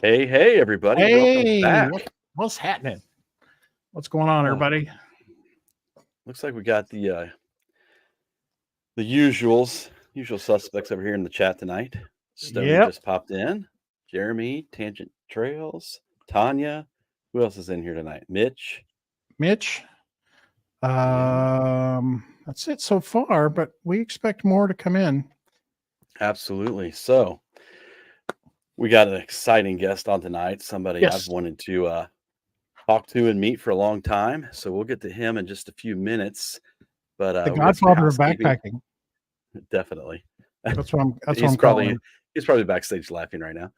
Hey, everybody. Welcome back. What's happening? What's going on, everybody? Looks like we got the usual suspects over here in the chat tonight. Stoney just popped in. Jeremy, Tangent Trails, Tanya. Who else is in here tonight? Mitch. That's it so far, but we expect more to come in. Absolutely. So we got an exciting guest on tonight. Somebody I've wanted to talk to and meet for a long time. So we'll get to him in just a few minutes. But the godfather of backpacking. Definitely. That's what I'm he's calling him. He's probably backstage laughing right now.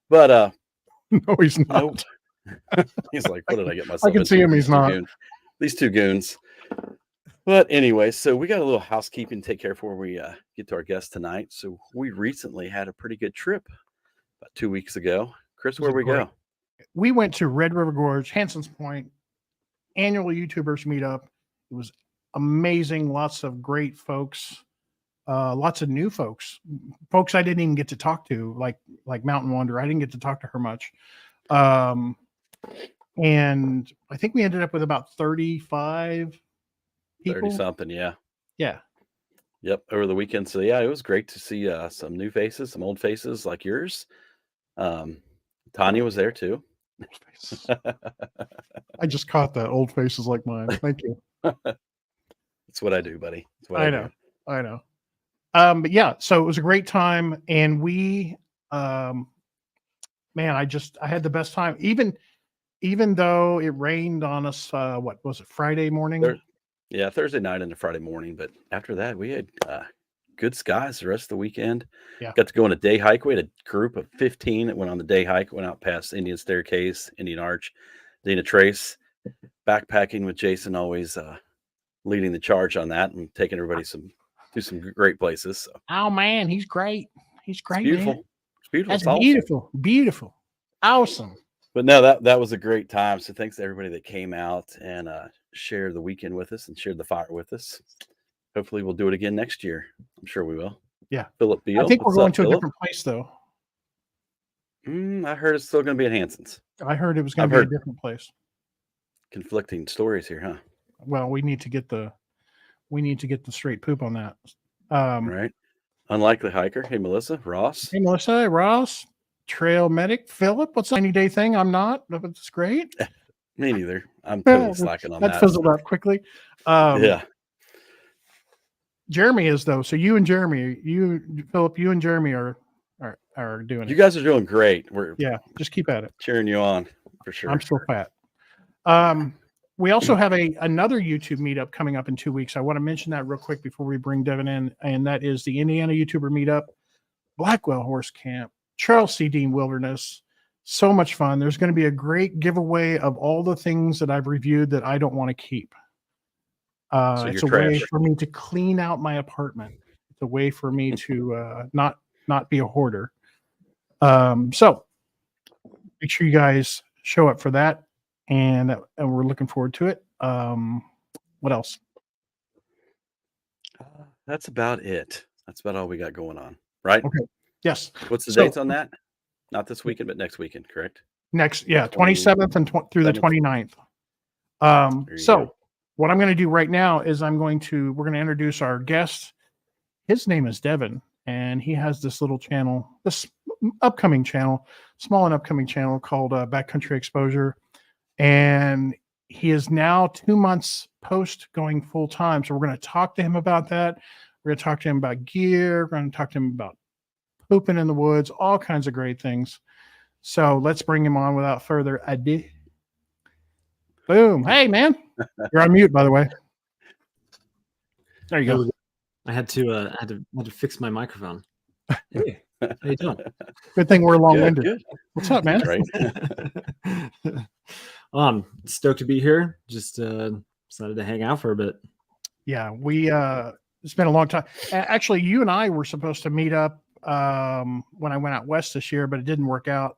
But no, he's not. Nope. He's like, what did I get myself I can see him. He's not. These two goons. But anyway, so we got a little housekeeping to take care of before we get to our guest tonight. So we recently had a pretty good trip about 2 weeks ago. Chris, where we go? We went to Red River Gorge, Hanson's Point, annual YouTubers meetup. It was amazing. Lots of great folks, lots of new folks I didn't even get to talk to, like Mountain Wonder. I didn't get to talk to her much. And I think we ended up with about 35 people. 30 something. Yeah. Yep. Over the weekend. So yeah, it was great to see some new faces, some old faces like yours. Tanya was there too. I just caught that. Old faces like mine. Thank you. That's what I do, buddy. That's what I know. But yeah, so it was a great time, and we, man, I had the best time. Even though it rained on us, what was it, Friday morning? Thursday night into Friday morning. But after that, we had good skies the rest of the weekend. Yeah. Got to go on a day hike. We had a group of 15 that went on the day hike, went out past Indian Staircase, Indian Arch, Dana Trace, backpacking with Jason, always leading the charge on that and taking everybody to some great places. So. Oh man, he's great. He's great. It's beautiful. Man. It's beautiful. That's awesome. Beautiful. Awesome. But no, that was a great time. So thanks to everybody that came out and shared the weekend with us and shared the fire with us. Hopefully we'll do it again next year. I'm sure we will. Yeah. Philip Beal. I think we're going to a different place though. I heard it's still going to be at Hanson's. I heard it was going to be a different place. Conflicting stories here, huh? Well, we need to get the straight poop on that. Right. Unlikely hiker. Hey, Melissa. Ross. Hey, Melissa. Ross. Trail medic. Philip. What's the 90-day thing? I'm not. But it's great. Me neither. I'm totally slacking on that. That fizzled out quickly. Yeah. Jeremy is though. So you and Jeremy, Philip, you and Jeremy are doing it. You guys are doing great. Just keep at it. Cheering you on for sure. I'm still fat. We also have another YouTube meetup coming up in 2 weeks. I want to mention that real quick before we bring Devin in, and that is the Indiana YouTuber meetup, Blackwell Horse Camp, Charles C. Dean Wilderness. So much fun. There's going to be a great giveaway of all the things that I've reviewed that I don't want to keep. It's a way for me to clean out my apartment. It's a way for me to not be a hoarder. So make sure you guys show up for that, and we're looking forward to it. What else? That's about it. That's about all we got going on, right? Okay. Yes. What's the dates on that? Not this weekend, but next weekend, correct? 27th and through the 29th. So what I'm going to do right now is we're going to introduce our guest. His name is Devin, and he has this little channel, this upcoming channel, small and upcoming channel called Backcountry Exposure. And he is now 2 months post going full time. So we're going to talk to him about that. We're going to talk to him about gear. We're going to talk to him about pooping in the woods, all kinds of great things. So let's bring him on without further ado. Boom. Hey, man. You're on mute, by the way. There you go. I had to fix my microphone. Hey, how you doing? Good thing we're long-winded. Good. What's up, man? Right. I'm stoked to be here. Just decided to hang out for a bit. Yeah, it's been a long time. Actually, you and I were supposed to meet up when I went out west this year, but it didn't work out,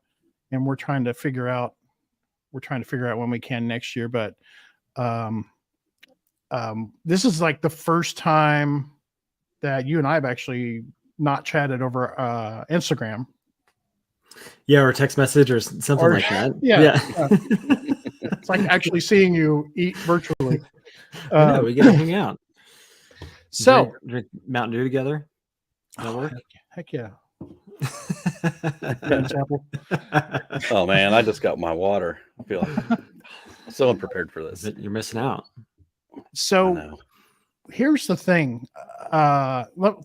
and we're trying to figure out when we can next year. But this is like the first time that you and I have actually not chatted over Instagram. Yeah, or text message or something Or- like that. yeah. It's like actually seeing you eat virtually. I know, we get to hang out. So, drink Mountain Dew together. That work? heck yeah. Dennis Apple. Oh man, I just got my water. I feel so unprepared for this. You're missing out. I So know. here's the thing.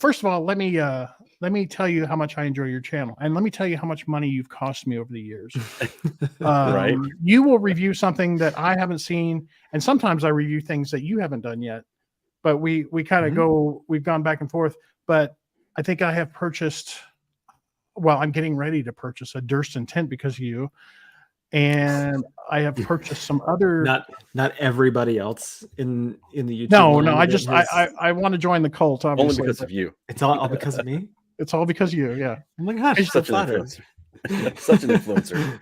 First of all, let me tell you how much I enjoy your channel, and let me tell you how much money you've cost me over the years. Right. You will review something that I haven't seen, and sometimes I review things that you haven't done yet. But we kind of we've gone back and forth. But I think I have purchased. Well, I'm getting ready to purchase a Durston tent because of you, and I have purchased some other. Not everybody else in the YouTube. No, line I that just has- I want to join the cult. Obviously, Only because of you. It's all because of me. it's all because of you. Yeah. Oh my gosh, You're such an influencer. Such an influencer.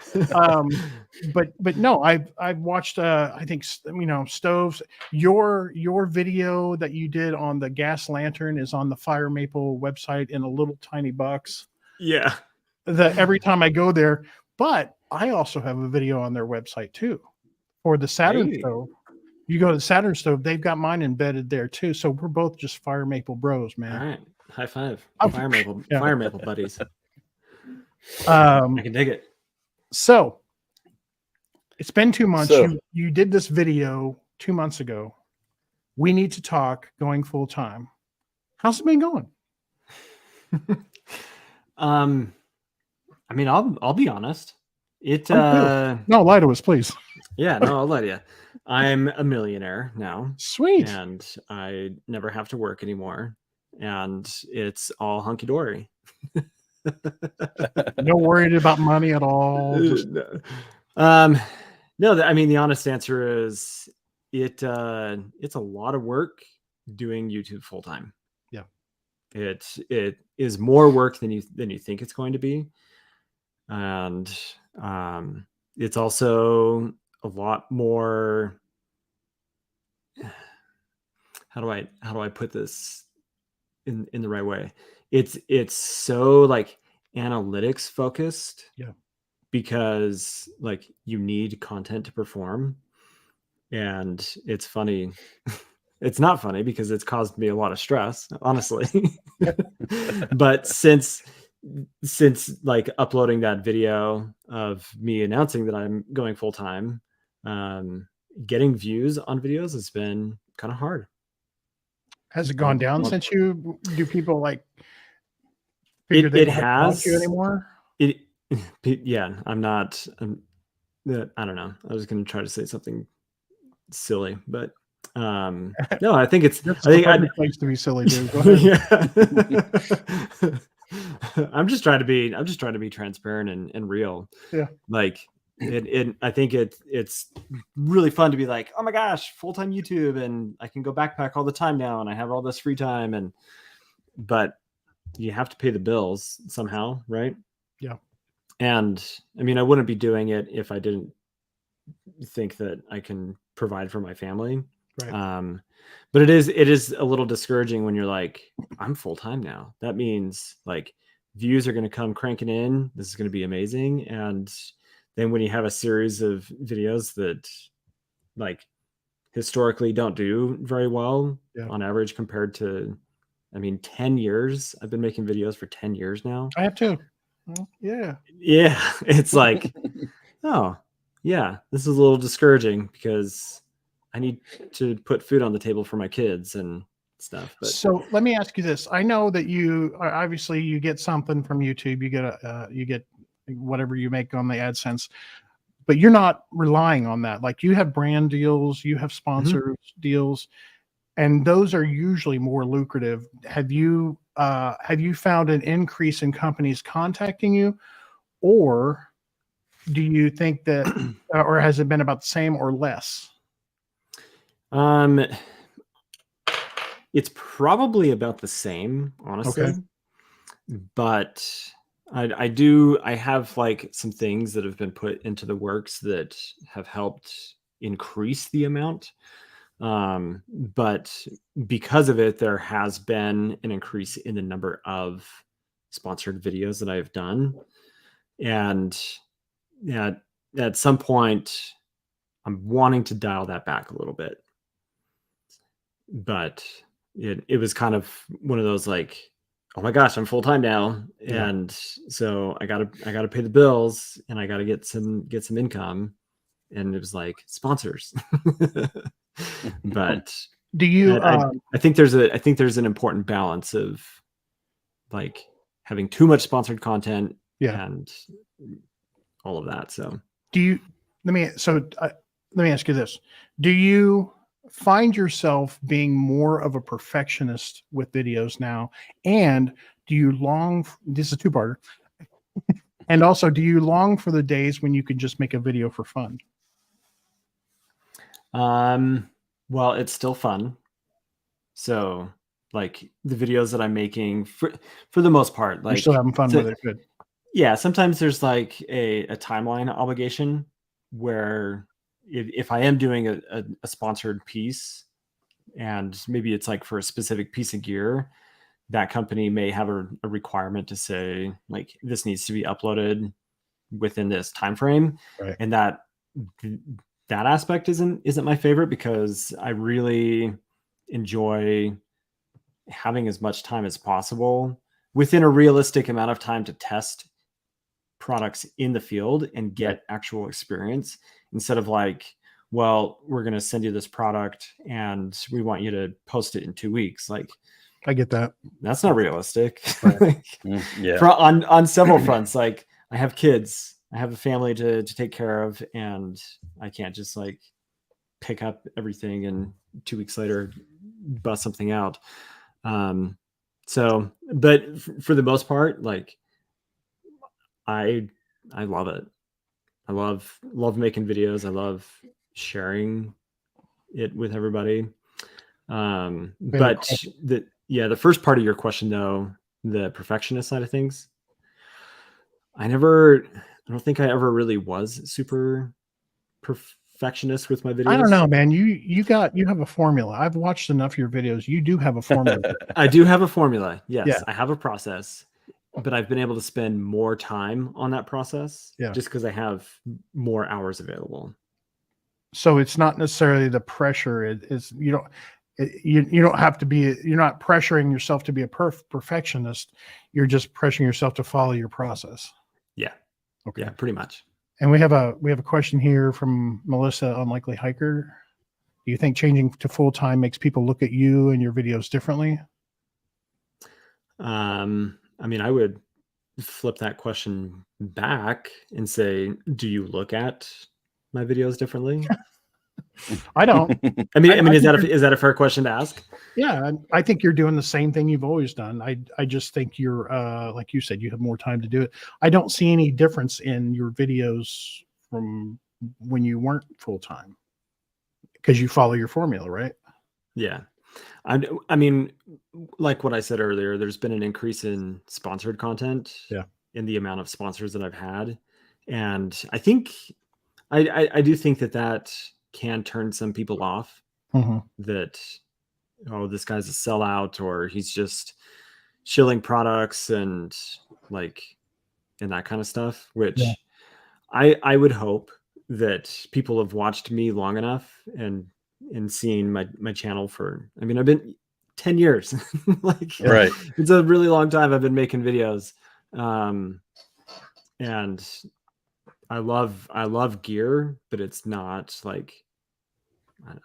But no, I've watched I think Stoves. Your video that you did on the gas lantern is on the Fire Maple website in a little tiny box. Yeah. Every time I go there, but I also have a video on their website too for the Saturn Hey. stove. You go to the Saturn stove, they've got mine embedded there too. So we're both just Fire Maple bros, man. All right. High five. Oh, Fire Maple. yeah. Fire Maple buddies. I can dig it. So it's been 2 months. So- You did this video 2 months ago. We need to talk going full time. How's it been going? I mean, I'll be honest. It No, lie to us, please. yeah, no, I'll let you. I'm a millionaire now, Sweet. and I never have to work anymore, and it's all hunky dory. No worried about money at all. Just, No, I mean, the honest answer is it's a lot of work doing YouTube full time. Yeah. It is more work than you think it's going to be. And it's also a lot more, how do I put this in the right way? It's so like analytics focused. Yeah. Because like you need content to perform, and it's funny. It's not funny because it's caused me a lot of stress, honestly. But since like uploading that video of me announcing that I'm going full time, getting views on videos has been kind of hard. has it gone down Well, since you do people like figure they it don't has watch you anymore? Yeah, I don't know. I was going to try to say something silly, but no, I think it's That's I think the I, perfect place to be silly, dude. Go ahead. yeah. I'm just trying to be transparent and real. Yeah. Like I think it's really fun to be like, oh my gosh, full-time YouTube, and I can go backpack all the time now, and I have all this free time, but you have to pay the bills somehow, right? Yeah. And I mean, I wouldn't be doing it if I didn't think that I can provide for my family. Right. But it is a little discouraging when you're like, I'm full time now. That means like views are going to come cranking in. This is going to be amazing. And then when you have a series of videos that like historically don't do very well on average compared to, I mean, 10 years. I've been making videos for 10 years now. I have too. Yeah. Yeah. It's like, oh, yeah, this is a little discouraging because I need to put food on the table for my kids and stuff. But So let me ask you this. I know that you obviously you get something from YouTube. You get whatever you make on the AdSense, but you're not relying on that. Like you have brand deals, you have sponsors deals, and those are usually more lucrative. Have you found an increase in companies contacting you, or do you think that, or has it been about the same or less? It's probably about the same, honestly. Okay. But I have like some things that have been put into the works that have helped increase the amount. But because of it, there has been an increase in the number of sponsored videos that I've done. And yeah, at some point I'm wanting to dial that back a little bit, but it was kind of one of those like, oh my gosh, I'm full time now, Yeah. and so I gotta pay the bills, and I gotta get some income, and it was like sponsors. But Do you I think there's an important balance of like having too much sponsored content and all of that. So let me ask you this. Do you find yourself being more of a perfectionist with videos now? And do you this is a two-parter. And also, do you long for the days when you could just make a video for fun? Well, it's still fun. So like the videos that I'm making for the most part, like you're still having fun with it. Good. Yeah. Sometimes there's like a timeline obligation where if I am doing a sponsored piece, and maybe it's like for a specific piece of gear, that company may have a requirement to say like this needs to be uploaded within this time frame, right. And that aspect isn't my favorite, because I really enjoy having as much time as possible within a realistic amount of time to test products in the field and get actual experience, instead of like, well, we're going to send you this product and we want you to post it in 2 weeks. Like, I get that. That's not realistic. Right. Yeah. On several fronts, like I have kids, I have a family to take care of, and I can't just like pick up everything and 2 weeks later bust something out. So, but for the most part, like I love it. I love making videos. I love sharing it with everybody. But the first part of your question though, the perfectionist side of things, I don't think I ever really was super perfectionist with my videos. I don't know, man. You have a formula. I've watched enough of your videos. You do have a formula. I do have a formula. Yes, Yeah. I have a process, but I've been able to spend more time on that process just because I have more hours available. So it's not necessarily the pressure. You don't have to be. You're not pressuring yourself to be a perfectionist. You're just pressuring yourself to follow your process. Yeah. Okay. Yeah, pretty much. And we have a question here from Melissa, Unlikely Hiker. Do you think changing to full time makes people look at you and your videos differently? I mean, I would flip that question back and say, do you look at my videos differently? I don't. I mean, is that a fair question to ask? Yeah, I think you're doing the same thing you've always done. I just think you're like you said, you have more time to do it. I don't see any difference in your videos from when you weren't full time, because you follow your formula, right? Yeah. I mean, like what I said earlier, there's been an increase in sponsored content in the amount of sponsors that I've had. And I think I do think that can turn some people off, that, oh, this guy's a sellout, or he's just shilling products and that kind of stuff, which I would hope that people have watched me long enough and seen my channel for, I mean, I've been 10 years, right. It's a really long time I've been making videos. And I love gear, but it's not like,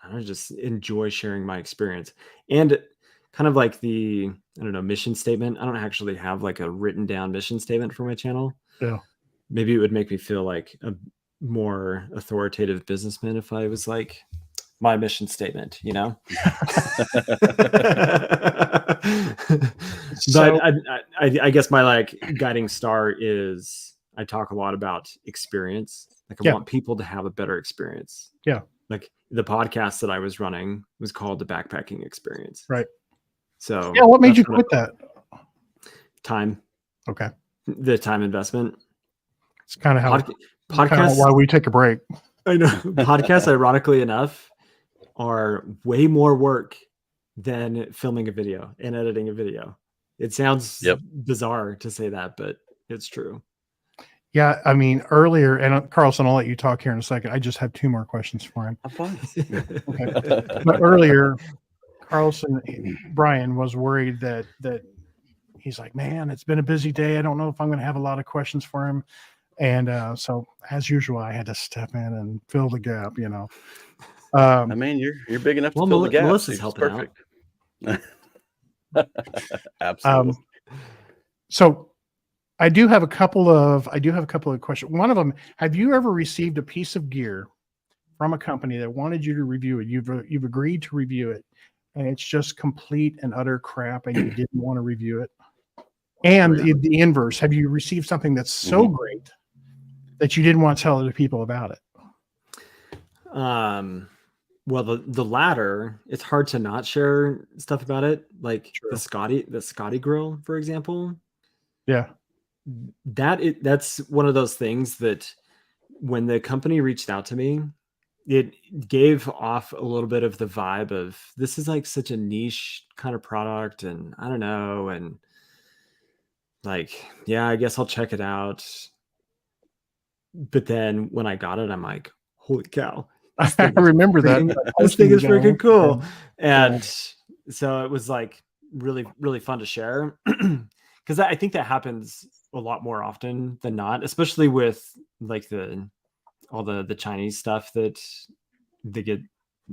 I just enjoy sharing my experience, and kind of like the, I don't know, mission statement. I don't actually have like a written down mission statement for my channel. Yeah. Maybe it would make me feel like a more authoritative businessman if I was like, my mission statement, you know? But I guess my like guiding star is I talk a lot about experience. Like I want people to have a better experience. Yeah. Like the podcast that I was running was called The Backpacking Experience. Right. So what made you quit that? Time. Okay. The time investment. It's kind of how podcasts, why we take a break. I know. Podcasts, ironically enough, are way more work than filming a video and editing a video. It sounds bizarre to say that, but it's true. Yeah, I mean, earlier, and Carlson, I'll let you talk here in a second. I just have 2 more questions for him. I'm fine. Okay. But earlier, Carlson, Brian was worried that he's like, man, it's been a busy day. I don't know if I'm going to have a lot of questions for him. And so, as usual, I had to step in and fill the gap. I mean, you're big enough to fill the gap. Melissa's so helping perfect. out. Absolutely. So I do have a couple of questions. One of them: have you ever received a piece of gear from a company that wanted you to review it? You've agreed to review it, and it's just complete and utter crap, and you didn't want to review it. And the inverse: have you received something that's so great that you didn't want to tell other people about it? Well, the latter, it's hard to not share stuff about it, like True. the Scotty grill, for example. Yeah. That's one of those things that when the company reached out to me, it gave off a little bit of the vibe of this is like such a niche kind of product, and I don't know, and like, yeah, I guess I'll check it out. But then when I got it, I'm like, holy cow. I remember that. This thing is freaking cool. And so it was like really, really fun to share. Because I think that happens a lot more often than not, especially with like all the Chinese stuff that they get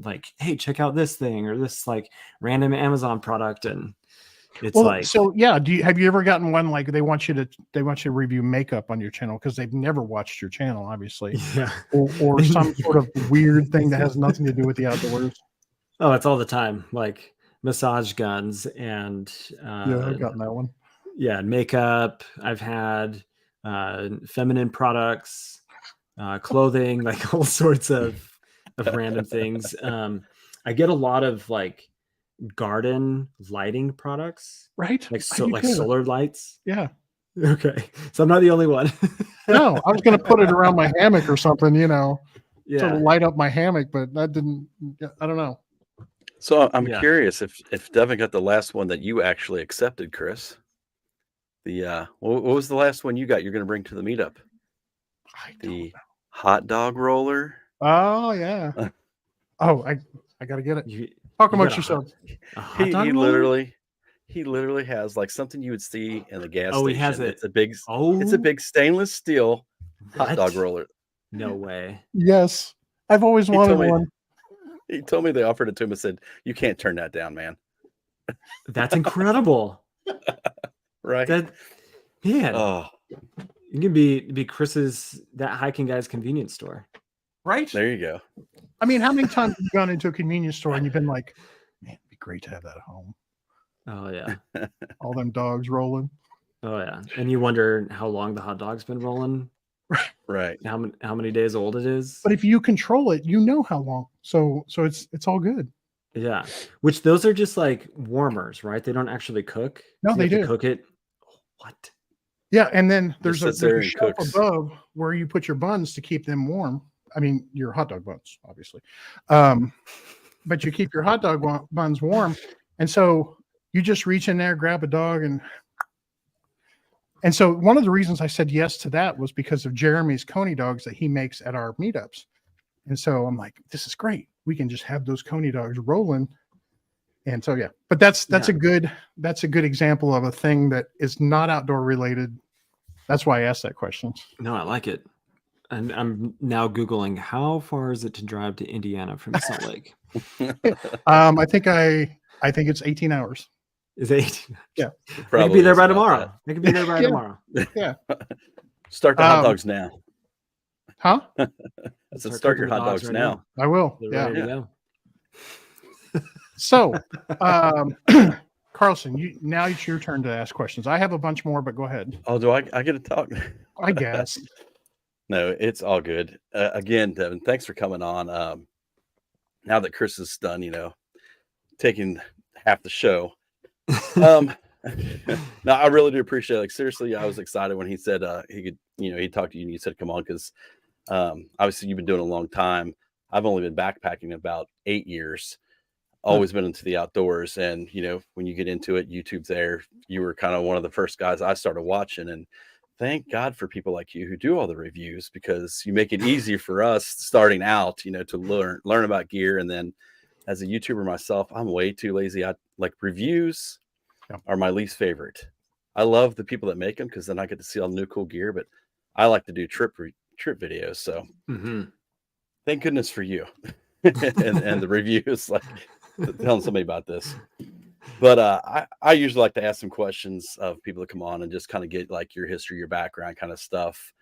like, hey, check out this thing or this like random Amazon product. And it's so yeah. Have you ever gotten one like they want you to review makeup on your channel because they've never watched your channel, obviously, yeah, or some sort of weird thing that has nothing to do with the outdoors? Oh, it's all the time, like massage guns and yeah, I've gotten that one. Yeah, makeup. I've had feminine products, clothing, like all sorts of random things. I get a lot of like garden lighting products, right? like solar lights. Yeah. Okay, so I'm not the only one. No, I was going to put it around my hammock or something, to Yeah. light up my hammock, but that didn't. I don't know. So I'm curious if Devin got the last one that you actually accepted, Chris. What was the last one you got? You're going to bring to the meetup? The hot dog roller. Oh yeah. Oh, I got to get it. Talk amongst yourselves. He literally has like something you would see in the gas station. He has it. It's a big stainless steel hot dog roller. No way. Yes, I've always wanted one. He told me they offered it to him and said, "You can't turn that down, man." That's incredible. Right? Man. You can be Chris's that hiking guy's convenience store. Right? There you go. I mean, how many times have you gone into a convenience store and you've been like, man, it'd be great to have that at home. Oh yeah. All them dogs rolling. Oh yeah. And you wonder how long the hot dog's been rolling. Right. How many days old it is. But if you control it, you know how long. So it's all good. Yeah. Which those are just like warmers, right? They don't actually cook. No, so they do. Cook it. What? Yeah, and then there's a shelf above where you put your buns to keep them warm. I mean, your hot dog buns, obviously. But you keep your hot dog buns warm. And so you just reach in there, grab a dog, and so one of the reasons I said yes to that was because of Jeremy's Coney dogs that he makes at our meetups. And so I'm like, this is great. We can just have those Coney dogs rolling. And so, yeah, but that's a good example of a thing that is not outdoor related. That's why I asked that question. No, I like it. And I'm now Googling how far is it to drive to Indiana from Salt Lake? I think it's 18 hours. Is it 18? Yeah. I could be there by tomorrow. I could be there by tomorrow. Yeah. Start the hot dogs now. Huh? I said start your hot dogs now. I will. They're ready to go. So, Carlson, now it's your turn to ask questions. I have a bunch more, but go ahead. Oh, do I get to talk? I guess. No, it's all good. Again, Devin, thanks for coming on. Now that Chris is done, taking half the show. No, I really do appreciate it. Like, seriously, I was excited when he said he could, he'd talk to you and you said, come on, because obviously you've been doing it a long time. I've only been backpacking about 8 years. Always been into the outdoors. And, when you get into it, YouTube's there. You were kind of one of the first guys I started watching. And thank God for people like you who do all the reviews, because you make it easy for us starting out, to learn about gear. And then as a YouTuber myself, I'm way too lazy. I like reviews are my least favorite. I love the people that make them because then I get to see all the new cool gear, but I like to do trip videos. So thank goodness for you and the reviews, like telling somebody about this. But I usually like to ask some questions of people that come on and just kind of get like your history, your background kind of stuff.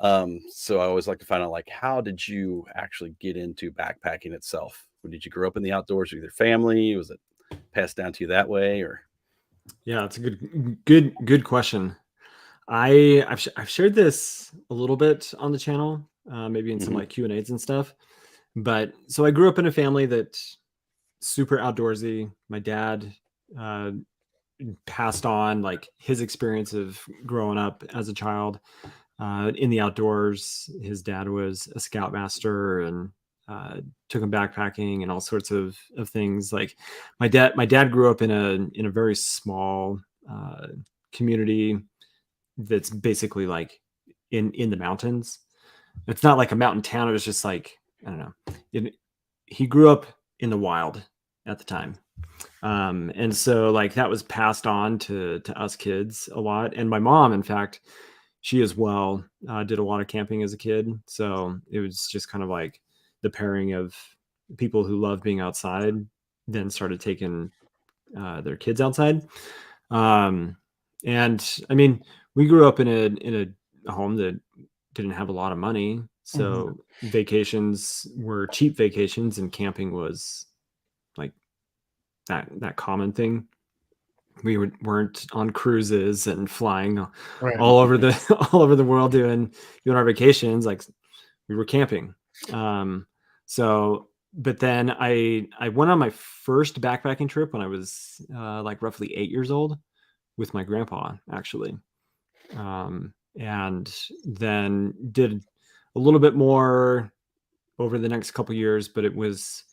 So I always like to find out, like, how did you actually get into backpacking itself? Did you grow up in the outdoors with your family? Was it passed down to you that way, or? Yeah, it's a good question. I've shared this a little bit on the channel, maybe in some like Q&As and stuff. But so I grew up in a family that's super outdoorsy. My dad passed on like his experience of growing up as a child in the outdoors. His dad was a scoutmaster and took him backpacking and all sorts of things. Like my dad grew up in a very small community that's basically like in the mountains. It's not like a mountain town. It was just like, I don't know. He grew up in the wild at the time. And so like that was passed on to us kids a lot. And my mom, in fact, she as well did a lot of camping as a kid. So it was just kind of like the pairing of people who love being outside then started taking their kids outside. And I mean, we grew up in a home that didn't have a lot of money. So vacations were cheap vacations and camping was like that common thing. We weren't on cruises and flying all over the world doing our vacations. Like we were camping. But then I went on my first backpacking trip when I was like roughly 8 years old with my grandpa, actually. And then did a little bit more over the next couple of years, but it was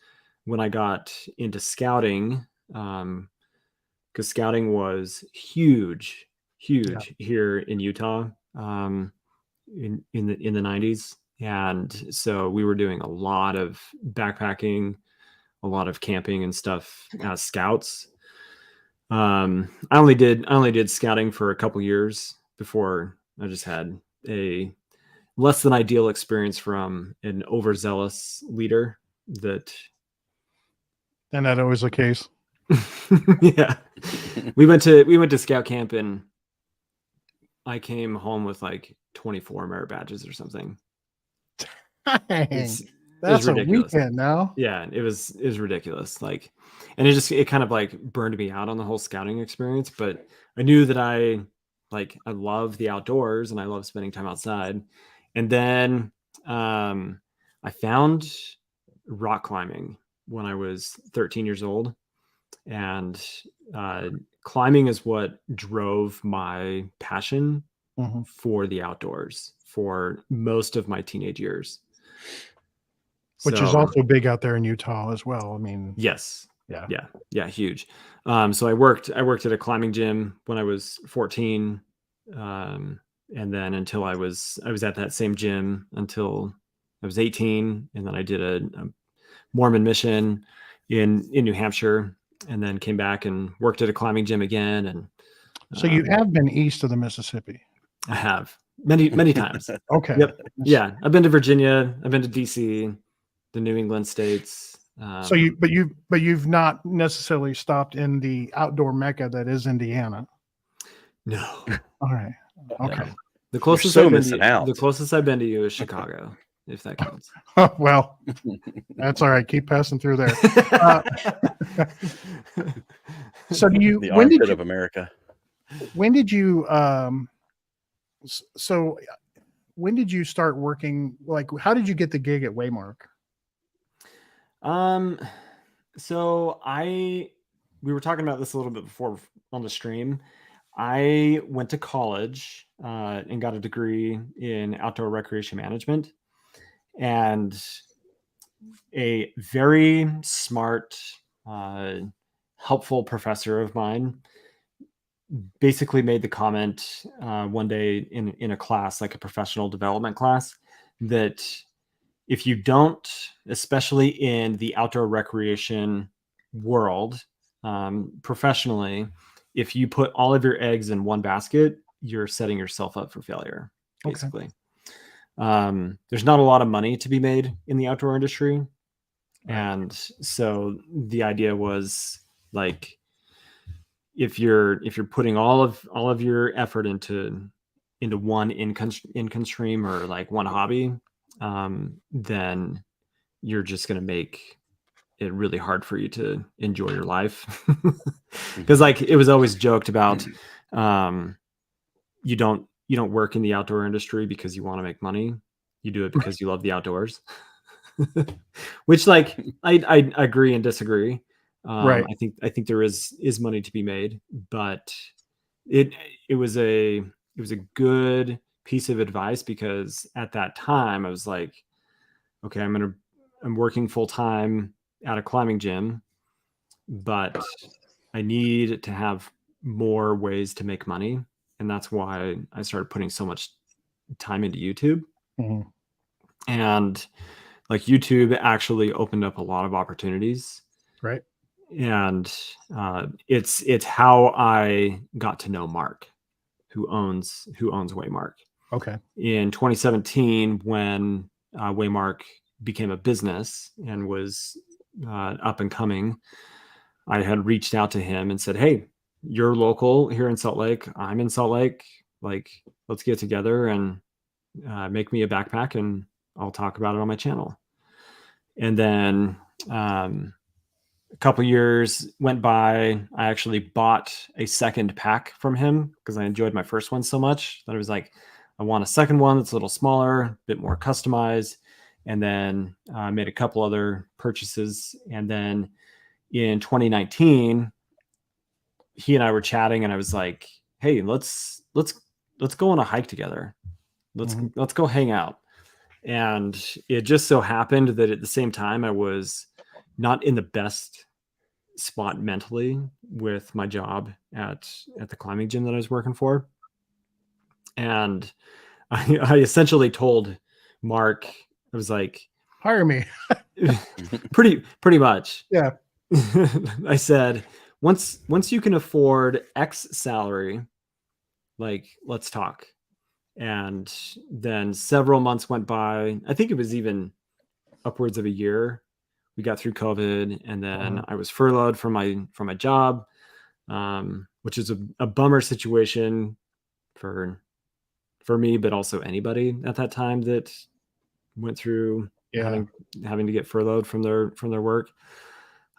when I got into scouting, because scouting was huge here in Utah in the 90s. And so we were doing a lot of backpacking, a lot of camping and stuff as scouts. I only did scouting for a couple years before I just had a less than ideal experience from an overzealous leader and that always the case. Yeah. We went to scout camp and I came home with like 24 merit badges or something. Dang, that's a weekend now. Yeah, it was ridiculous. Like, and it kind of like burned me out on the whole scouting experience. But I knew that I love the outdoors and I love spending time outside. And then I found rock climbing when I was 13 years old, and climbing is what drove my passion for the outdoors for most of my teenage years. Which is also big out there in Utah as well. I mean, yes. Yeah. Huge. So I worked at a climbing gym when I was 14. And then until I was at that same gym until I was 18. And then I did a Mormon mission in New Hampshire, and then came back and worked at a climbing gym again. And so you have been east of the Mississippi. I have many times. Okay. Yep. Yeah. I've been to Virginia. I've been to DC, the New England states. So you've not necessarily stopped in the outdoor mecca that is Indiana. No. All right. Okay. No. The closest I've been to you is Chicago, if that counts. Well, that's all right. Keep passing through there. So the armpit of America. When did you when did you start working? Like, how did you get the gig at Waymark? So we were talking about this a little bit before on the stream. I went to college and got a degree in outdoor recreation management, and a very smart, helpful professor of mine basically made the comment one day in a class, like a professional development class, that if you don't, especially in the outdoor recreation world, professionally, if you put all of your eggs in one basket, you're setting yourself up for failure, basically. Okay. There's not a lot of money to be made in the outdoor industry. Right. And so the idea was, like, if you're putting all of your effort into one income stream or like one hobby, then you're just going to make it really hard for you to enjoy your life. Because like it was always joked about, you don't work in the outdoor industry because you want to make money. You do it because you love the outdoors. Which, like, I agree and disagree. Right. I think there is money to be made, but it was a good piece of advice, because at that time I was like, okay, I'm working full time at a climbing gym, but I need to have more ways to make money, and that's why I started putting so much time into YouTube. Mm-hmm. And like YouTube actually opened up a lot of opportunities. Right. And it's how I got to know Mark, who owns Waymark. Okay. In 2017, when Waymark became a business and was up and coming, I had reached out to him and said, "Hey, you're local here in Salt Lake. I'm in Salt Lake. Like, let's get together and make me a backpack, and I'll talk about it on my channel." And then a couple years went by. I actually bought a second pack from him because I enjoyed my first one so much that I was like, I want a second one that's a little smaller, a bit more customized. And then I made a couple other purchases. And then in 2019, he and I were chatting, and I was like, "Hey, let's go on a hike together. Let's go hang out." And it just so happened that at the same time, I was not in the best spot mentally with my job at the climbing gym that I was working for. And I essentially told Mark, I was like, "Hire me." pretty much. Yeah. I said, once you can afford X salary, like, let's talk. And then several months went by. I think it was even upwards of a year. We got through COVID, and then I was furloughed from my job, which is a bummer situation for me, but also anybody at that time that went through having to get furloughed from their work.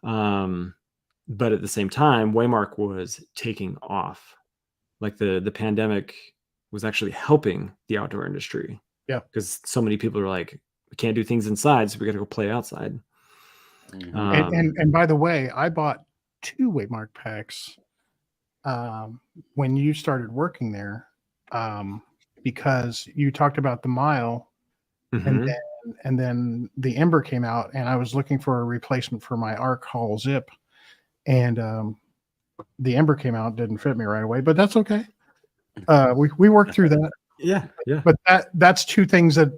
But at the same time, Waymark was taking off. Like the pandemic was actually helping the outdoor industry. Yeah, because so many people are like, we can't do things inside, so we got to go play outside. And by the way, I bought 2 Waymark packs when you started working there, because you talked about the mile, and then the Ember came out, and I was looking for a replacement for my Arc Hall Zip, and the Ember came out, didn't fit me right away, but that's okay. We worked through that. Yeah. But that's 2 things that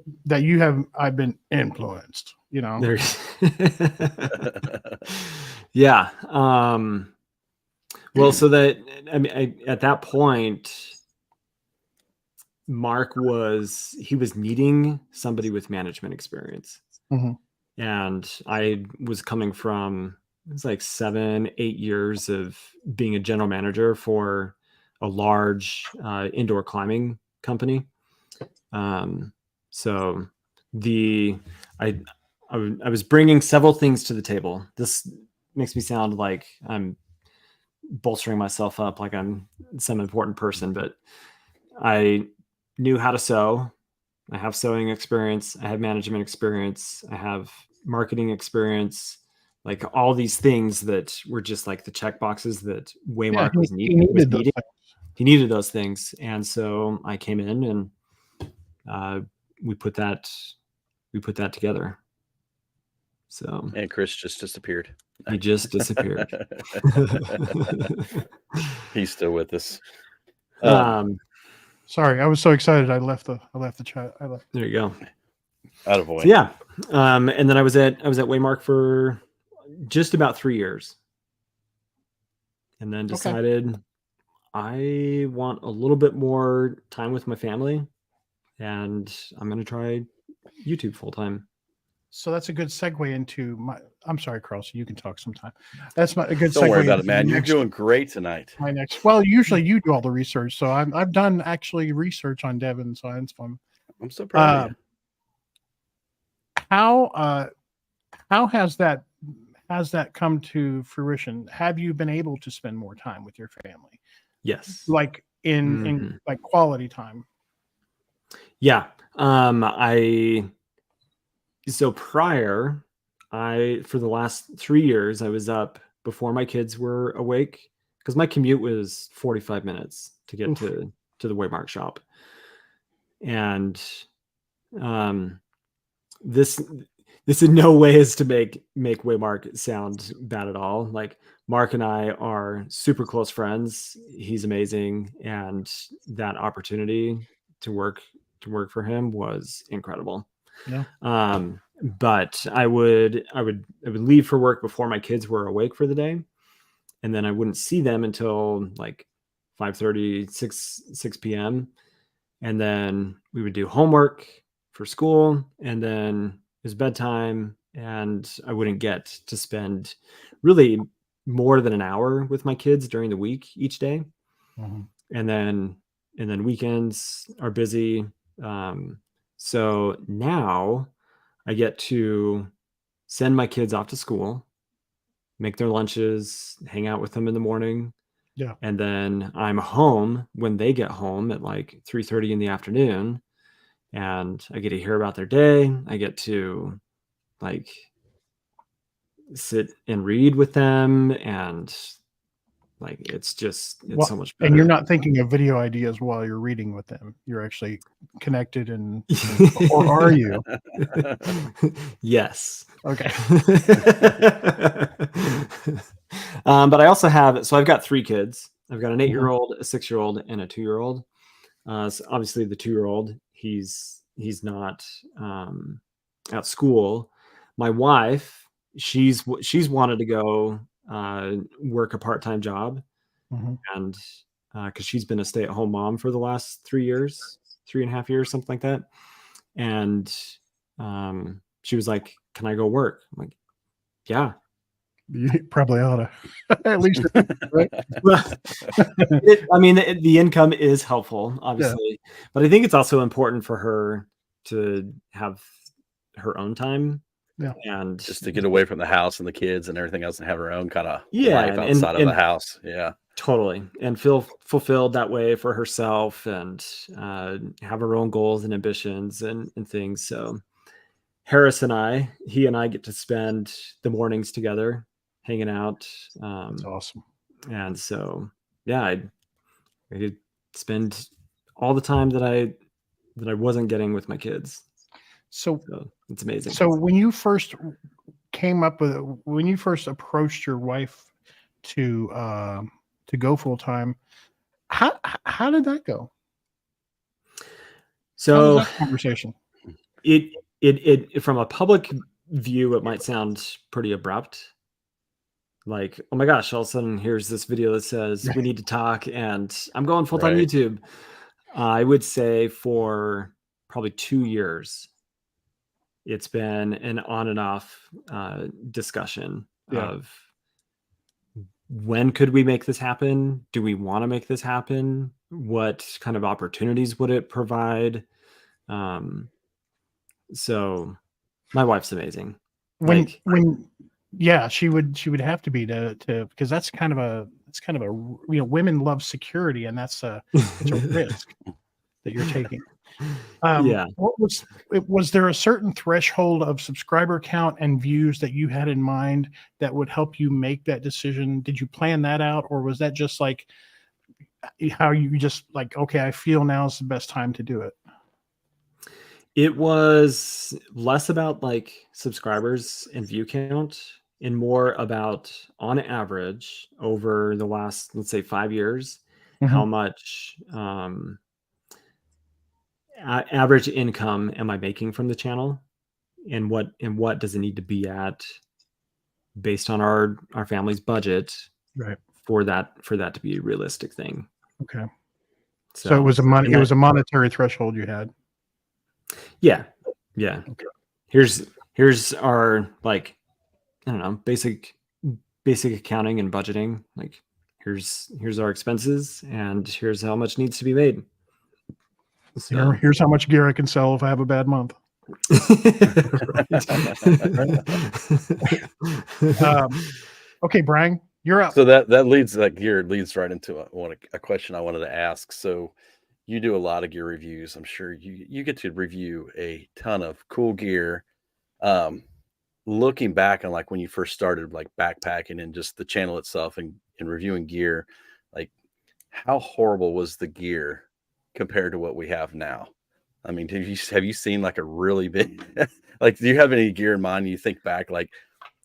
I've been influenced, you know. Yeah. Well, so that, I mean, at that point, Mark was needing somebody with management experience. Mm-hmm. And I was coming from, it's like 7-8 years of being a general manager for a large indoor climbing company. So I was bringing several things to the table. This makes me sound like I'm bolstering myself up like I'm some important person, but I knew how to sew. I have sewing experience. I have management experience. I have marketing experience. Like all these things that were just like the check boxes that Waymark was needing. He needed those things. And so I came in and we put that together. So, and Chris just disappeared. He just disappeared. He's still with us. Sorry, I was so excited. I left the chat. There you go. Out of the way. So, yeah. And then I was at Waymark for just about 3 years. And then decided I want a little bit more time with my family, and I'm going to try YouTube full time. So that's a good segue into my. I'm sorry, Carl. So you can talk sometime. That's a good. Don't segue worry about it, into man. the You're next- doing great tonight. My next. Well, usually you do all the research, so I've done actually research on Devin, so it's fun. I'm so proud of you. How has that come to fruition? Have you been able to spend more time with your family? Yes. Like in like quality time. Yeah. So prior, for the last 3 years, I was up before my kids were awake, because my commute was 45 minutes to get to the Waymark shop. And this in no way is to make Waymark sound bad at all. Like, Mark and I are super close friends. He's amazing, and that opportunity to work for him was incredible. Yeah. But I would leave for work before my kids were awake for the day, and then I wouldn't see them until like 5:30, 6 p.m. And then we would do homework for school, and then it was bedtime, and I wouldn't get to spend really more than an hour with my kids during the week each day. Mm-hmm. And then weekends are busy. So now I get to send my kids off to school, make their lunches, hang out with them in the morning. Yeah. And then I'm home when they get home at like 3:30 in the afternoon, and I get to hear about their day. I get to like sit and read with them, and like it's so much better. And you're not thinking of video ideas while you're reading with them. You're actually connected, or are you? Yes. Okay. But I also I've got 3 kids. I've got an 8-year-old, a 6-year-old, and a 2-year-old. So obviously the 2-year-old, he's not at school. My wife, she's wanted to go work a part-time job, and because she's been a stay-at-home mom for the last 3.5 years, something like that. And she was like, "Can I go work?" I'm like, "Yeah." You probably ought to. At least, right? The income is helpful, obviously, but I think it's also important for her to have her own time. Yeah. And just to get away from the house and the kids and everything else, and have her own kind of life and, outside of the house. Yeah, totally. And feel fulfilled that way for herself, and have her own goals and ambitions and things. So Harris and he and I get to spend the mornings together, hanging out. That's awesome. And so, yeah, I could spend all the time that I wasn't getting with my kids. So it's amazing. So when you first approached your wife to go full time, how did that go? So that conversation, it from a public view, it might sound pretty abrupt. Like, oh my gosh, all of a sudden here's this video that says we need to talk, and I'm going full-time YouTube. I would say for probably 2 years, it's been an on and off discussion of when could we make this happen? Do we want to make this happen? What kind of opportunities would it provide? So my wife's amazing. She would have to be to because that's kind of a women love security, and it's a risk that you're taking. Was there a certain threshold of subscriber count and views that you had in mind that would help you make that decision? Did you plan that out, or was that just like how you just like, okay, I feel now is the best time to do it? It was less about like subscribers and view count and more about, on average, over the last, let's say, 5 years, how much average income am I making from the channel, and what does it need to be at based on our family's budget, Right. for that to be a realistic thing. Okay. So it was a monetary threshold you had. Yeah. Okay. Here's our, like, I don't know, basic accounting and budgeting. Like, here's our expenses, and here's how much needs to be made. So Here's how much gear I can sell if I have a bad month. Okay, Brian, you're up. So that gear leads right into a question I wanted to ask. So you do a lot of gear reviews. I'm sure you get to review a ton of cool gear. Looking back on, like, when you first started, like, backpacking and just the channel itself and reviewing gear, like, how horrible was the gear compared to what we have now? I mean, have you seen, like, a really big like, do you have any gear in mind? You think back, like,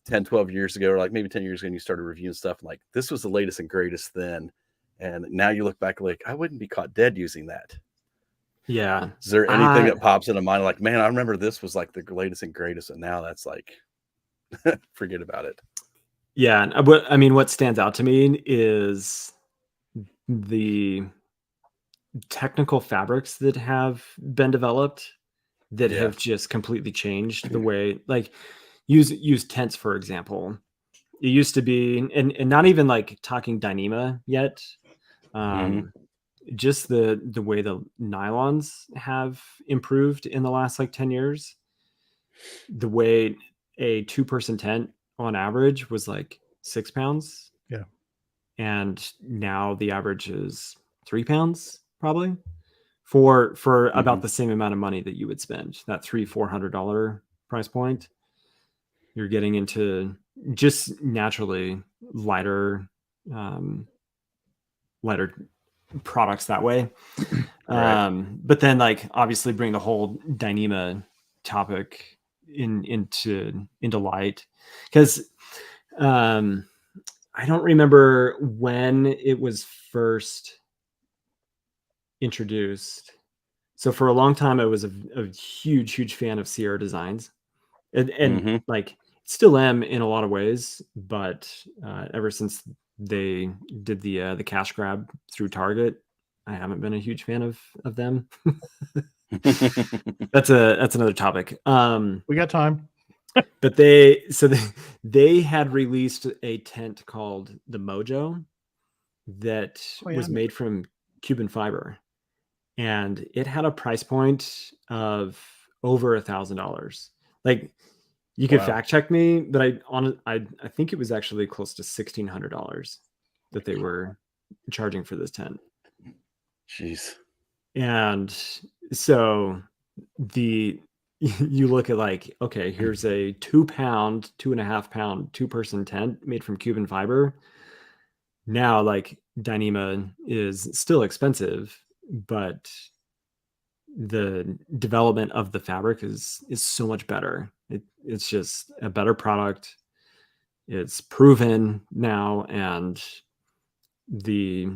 10, 12 years ago, or like maybe 10 years ago, and you started reviewing stuff, like, this was the latest and greatest then, and now you look back, like, I wouldn't be caught dead using that. Yeah. Is there anything that pops into mind, like, man, I remember this was like the latest and greatest, and now that's like, forget about it? Yeah. I mean, what stands out to me is the technical fabrics that have been developed that have just completely changed the way, like, use tents, for example. It used to be, and not even like talking Dyneema yet. Just the way the nylons have improved in the last, like, 10 years. The way a 2-person tent on average was like 6 pounds. Yeah. And now the average is 3 pounds, probably, for about the same amount of money that you would spend, that $300-400 price point. You're getting into just naturally lighter products that way. Right. But then, like, obviously bring the whole Dyneema topic into light, because I don't remember when it was first introduced. So for a long time, I was a huge fan of Sierra Designs, and like, still am in a lot of ways, but ever since they did the cash grab through Target, I haven't been a huge fan of them. That's another topic. We got time. But they had released a tent called the Mojo that was made from Cuban fiber, and it had a price point of over $1,000. Like, you could fact check me, but I think it was actually close to $1,600 that they were charging for this tent. Jeez. And so you look at, like, okay, here's a 2-pound, 2.5-pound, 2-person tent made from Cuban fiber. Now, like, Dyneema is still expensive, but the development of the fabric is so much better. It's just a better product. It's proven now, and the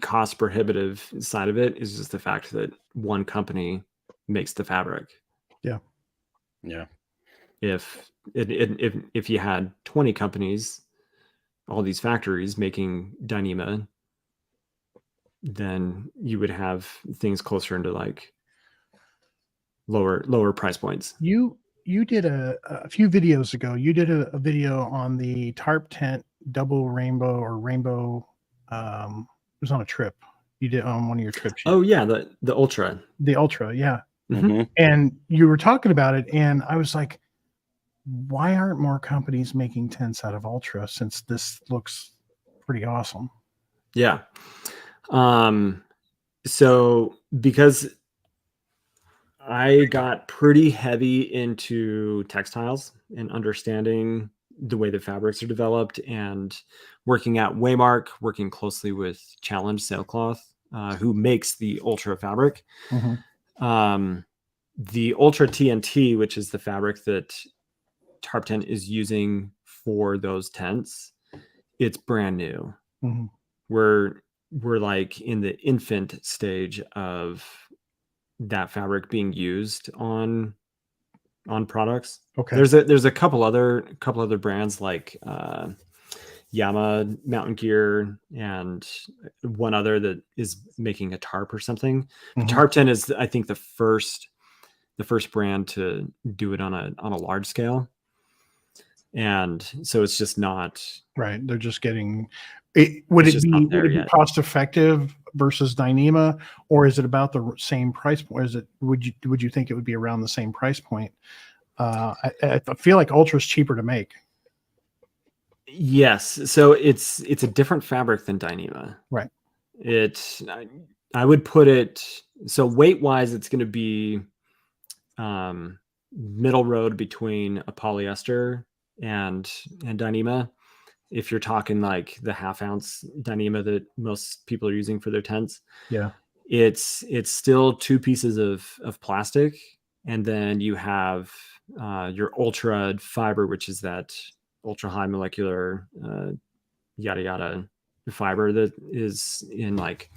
cost prohibitive side of it is just the fact that one company makes the fabric. Yeah. If you had 20 companies, all these factories making Dyneema, then you would have things closer into, like, lower price points. You did a few videos ago. You did a video on the tarp tent double rainbow or rainbow. It was on a trip. You did on one of your trips. Oh yeah, the Ultra. The Ultra, yeah. And you were talking about it, and I was like, why aren't more companies making tents out of Ultra, since this looks pretty awesome? Yeah. So because I got pretty heavy into textiles and understanding the way the fabrics are developed, and working at Waymark, working closely with Challenge Sailcloth, who makes the Ultra fabric. The Ultra TNT, which is the fabric that tarp tent is using for those tents, it's brand new. Mm-hmm. We're like in the infant stage of that fabric being used on products. Okay. There's a couple other brands like Yama Mountain Gear and one other that is making a tarp or something. Mm-hmm. Tarp tent is, I think, the first brand to do it on a large scale. And so it's just not right. They're just getting it. Would it be cost effective versus Dyneema, or is it about the same price point? Would you think it would be around the same price point? I feel like Ultra is cheaper to make. Yes. So it's a different fabric than Dyneema. Right. I would put it, so weight wise, it's going to be middle road between a polyester and Dyneema. If you're talking like the 1/2 ounce Dyneema that most people are using for their tents, yeah, it's still 2 pieces of plastic, and then you have your ultra fiber, which is that ultra high molecular yada yada fiber that is in like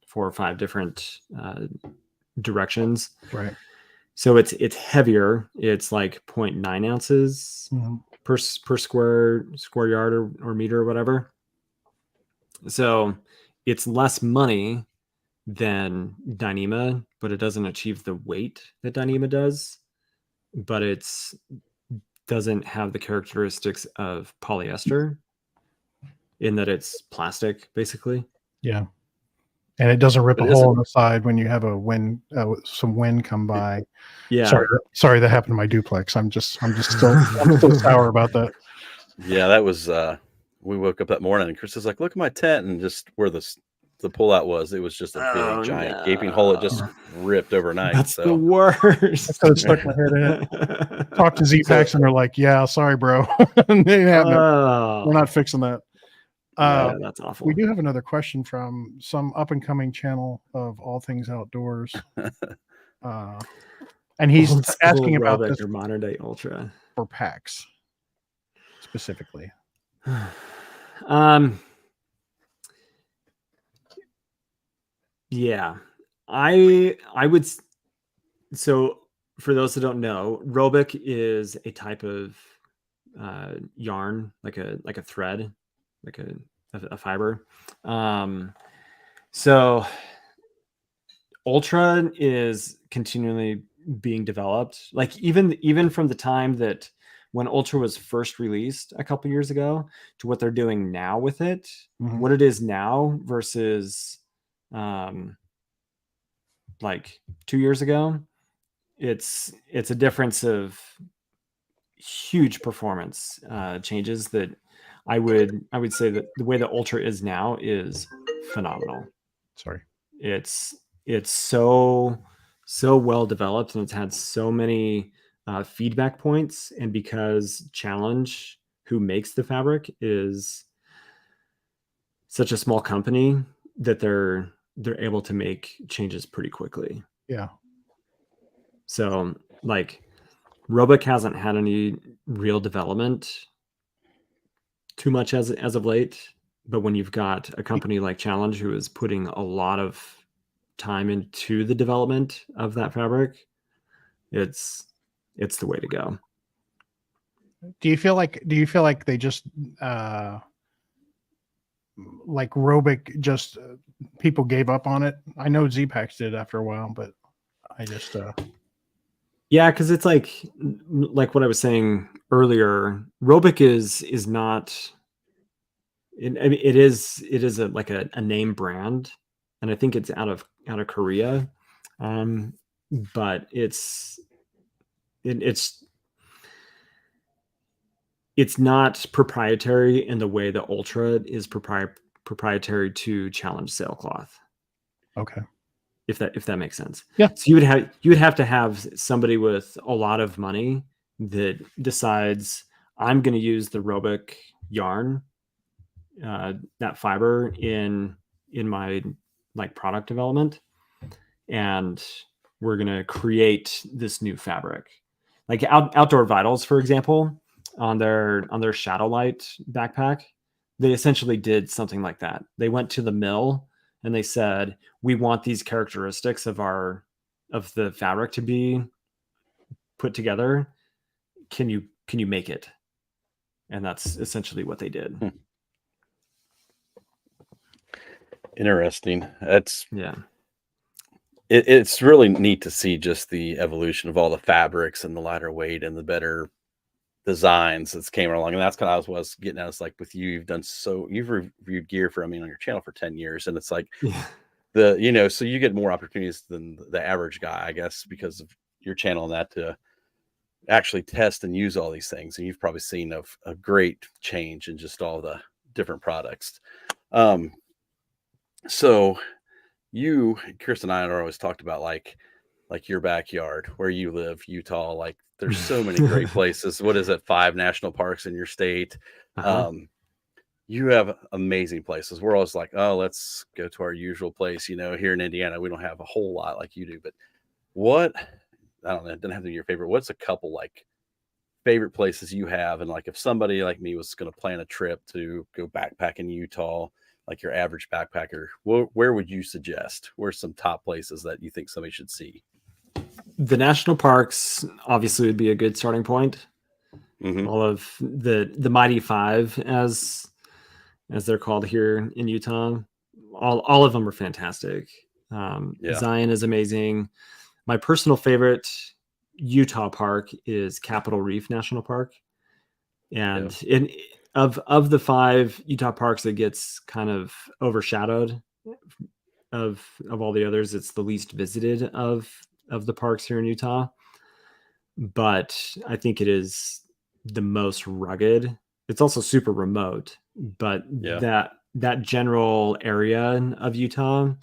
4 or 5 different directions. Right. So it's heavier. It's like 0.9 ounces mm-hmm. per square yard or meter or whatever. So it's less money than Dyneema, but it doesn't achieve the weight that Dyneema does. But it's doesn't have the characteristics of polyester in that it's plastic, basically. Yeah. And it doesn't rip a hole in the side when you have some wind come by. Yeah. Sorry, that happened to my duplex. I'm still sour about that. Yeah, that was. We woke up that morning and Chris is like, "Look at my tent," and just where the pullout was, it was just a big, giant, gaping hole. It just ripped overnight. That's the worst. I stuck my head in it. Talked to Z-Packs and they're like, "Yeah, sorry, bro. We're not fixing that." That's awful. We do have another question from some up and coming channel of all things outdoors, and he's asking about this your modern day Ultra for packs specifically. Yeah, I would. So for those that don't know, Robic is a type of yarn, like a thread, like a fiber. So Ultra is continually being developed. Like even from the time that when Ultra was first released a couple years ago to what they're doing now with it, mm-hmm. what it is now versus like 2 years ago, it's a difference of huge performance changes that I would say that the way the Ultra is now is phenomenal. Sorry. It's so well developed, and it's had so many feedback points, and because Challenge, who makes the fabric, is such a small company, that they're able to make changes pretty quickly. Yeah. So like Robic hasn't had any real development too much as of late, but when you've got a company like Challenge who is putting a lot of time into the development of that fabric, it's the way to go. Do you feel like they just like Robic just people gave up on it? I know Z-Packs did after a while, but I just yeah, because it's like what I was saying earlier, Robic is not. I mean, it is like a name brand, and I think it's out of Korea, but it's not proprietary in the way the Ultra is proprietary to Challenge sailcloth. Okay. If that makes sense. Yeah. So you would have to have somebody with a lot of money that decides, I'm going to use the Robic yarn, that fiber in my like product development, and we're going to create this new fabric. like Outdoor Vitals, for example, on their Shadowlight backpack, they essentially did something like that. They went to the mill and they said, we want these characteristics of the fabric to be put together. Can you make it? And that's essentially what they did. Interesting. That's Yeah. It's really neat to see just the evolution of all the fabrics and the lighter weight and the better designs that's came along. And that's kind of what I was getting at. It's like with you, you've reviewed gear on your channel for 10 years. And it's like so you get more opportunities than the average guy, I guess, because of your channel and that to actually test and use all these things. And you've probably seen a great change in just all the different products. So Chris and I are always talked about like your backyard where you live, Utah. Like there's so many great places. What is it? 5 national parks in your state. You have amazing places. We're always like, oh, let's go to our usual place. Here in Indiana, we don't have a whole lot like you do, but I don't know, it doesn't have to be your favorite. What's a couple like favorite places you have? And like if somebody like me was going to plan a trip to go backpack in Utah, like your average backpacker, where would you suggest? Where's some top places that you think somebody should see? The national parks obviously would be a good starting point. Mm-hmm. All of the Mighty Five, as they're called here in Utah, all of them are fantastic. Zion is amazing. My personal favorite Utah park is Capitol Reef National Park, and of the 5 Utah parks, it gets kind of overshadowed of all the others. It's the least visited of the parks here in Utah, but I think it is the most rugged. It's also super remote, but that general area of Utah,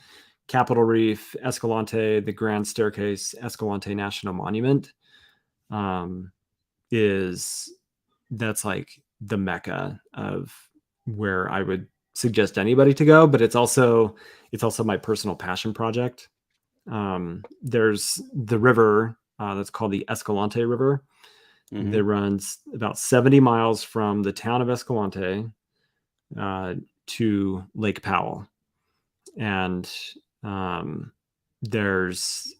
Capitol Reef, Escalante, the Grand Staircase, Escalante National Monument, that's like the mecca of where I would suggest anybody to go. But it's also my personal passion project. There's the river that's called the Escalante River. Mm-hmm. That runs about 70 miles from the town of Escalante to Lake Powell. And there's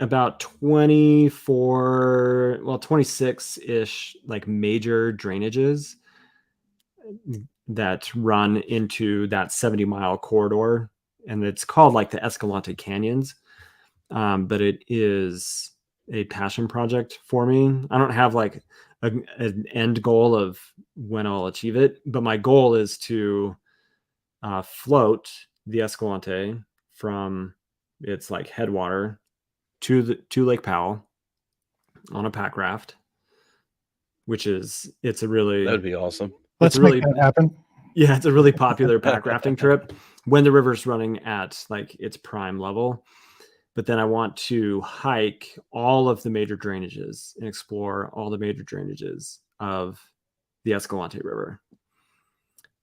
about 26-ish like major drainages that run into that 70-mile corridor. And it's called like the Escalante Canyons. But it is a passion project for me. I don't have like an end goal of when I'll achieve it, but my goal is to float the Escalante from its like headwater to Lake Powell on a pack raft, it's a really, that would be awesome. Let's make that happen. Yeah, it's a really popular pack rafting trip when the river's running at like its prime level. But then I want to hike all of the major drainages and explore all the major drainages of the Escalante River.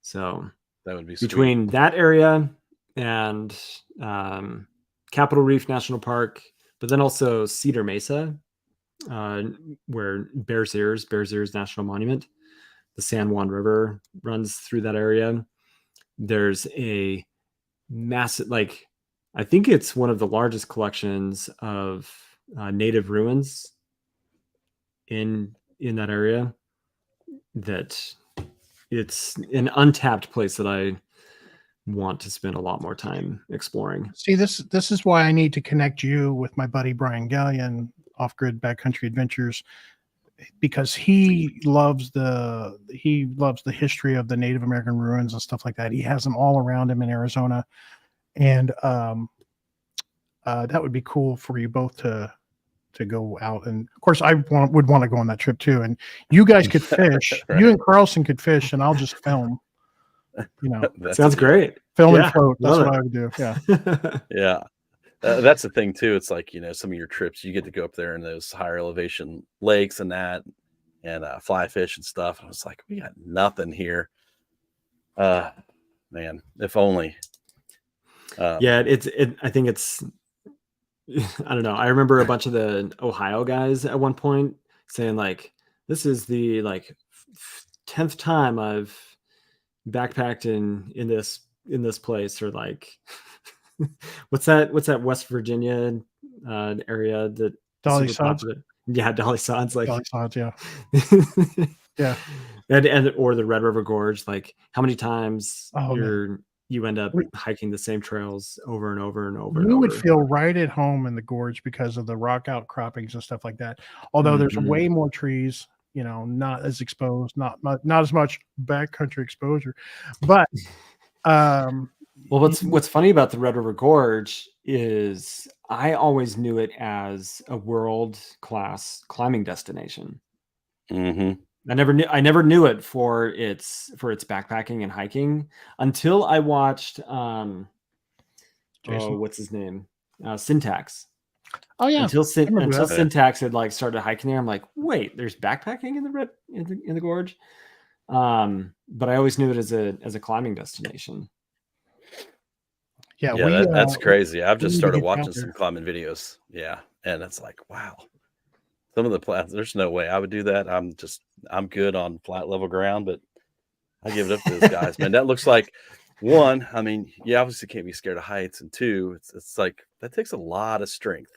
So that would be between sweet. That area and Capitol Reef National Park, but then also Cedar Mesa, where Bears Ears National Monument, the San Juan River runs through that area. There's a massive, like, I think it's one of the largest collections of native ruins in that area. That it's an untapped place that I want to spend a lot more time exploring. See, this is why I need to connect you with my buddy Brian Gallion, Off Grid Backcountry Adventures, because he loves the history of the Native American ruins and stuff like that. He has them all around him in Arizona. And that would be cool for you both to go out. And of course, I would want to go on that trip too. And you guys could fish. Right. You and Carlson could fish, and I'll just film. Sounds great. Film and float. That's what I would do. Yeah. Yeah. That's the thing too. It's like, some of your trips, you get to go up there in those higher elevation lakes and that, and fly fish and stuff. And I was like, we got nothing here. Man, if only. I think it's I don't know. I remember a bunch of the Ohio guys at one point saying like, "This is the like 10th time I've backpacked in this place," or like, what's that West Virginia area that is Dolly super Sods. popular? Yeah, Dolly Sods, like, Dolly Sods, yeah. Yeah. and or the Red River Gorge. Like, how many times Oh, man. you end up We- hiking the same trails over and over and over and You would over. feel right at home in the gorge because of the rock outcroppings and stuff like that. Although there's Mhm. way more trees, not as exposed, not as much backcountry exposure. But Well, what's funny about the Red River Gorge is I always knew it as a world-class climbing destination. Mm-hmm. I never knew it for its backpacking and hiking until I watched Jason. what's his name? Syntax. Oh yeah. Until remember that. Syntax had like started hiking there, I'm like, wait, there's backpacking in the gorge. But I always knew it as a climbing destination. Yeah, Yeah, that's crazy. I've we just need to started get watching out some there. climbing videos. Yeah, and it's like, wow, some of the there's no way I would do that. I'm good on flat level ground, but I give it up to those guys, man. That looks like one. I mean, you obviously can't be scared of heights, and two, it's like that takes a lot of strength.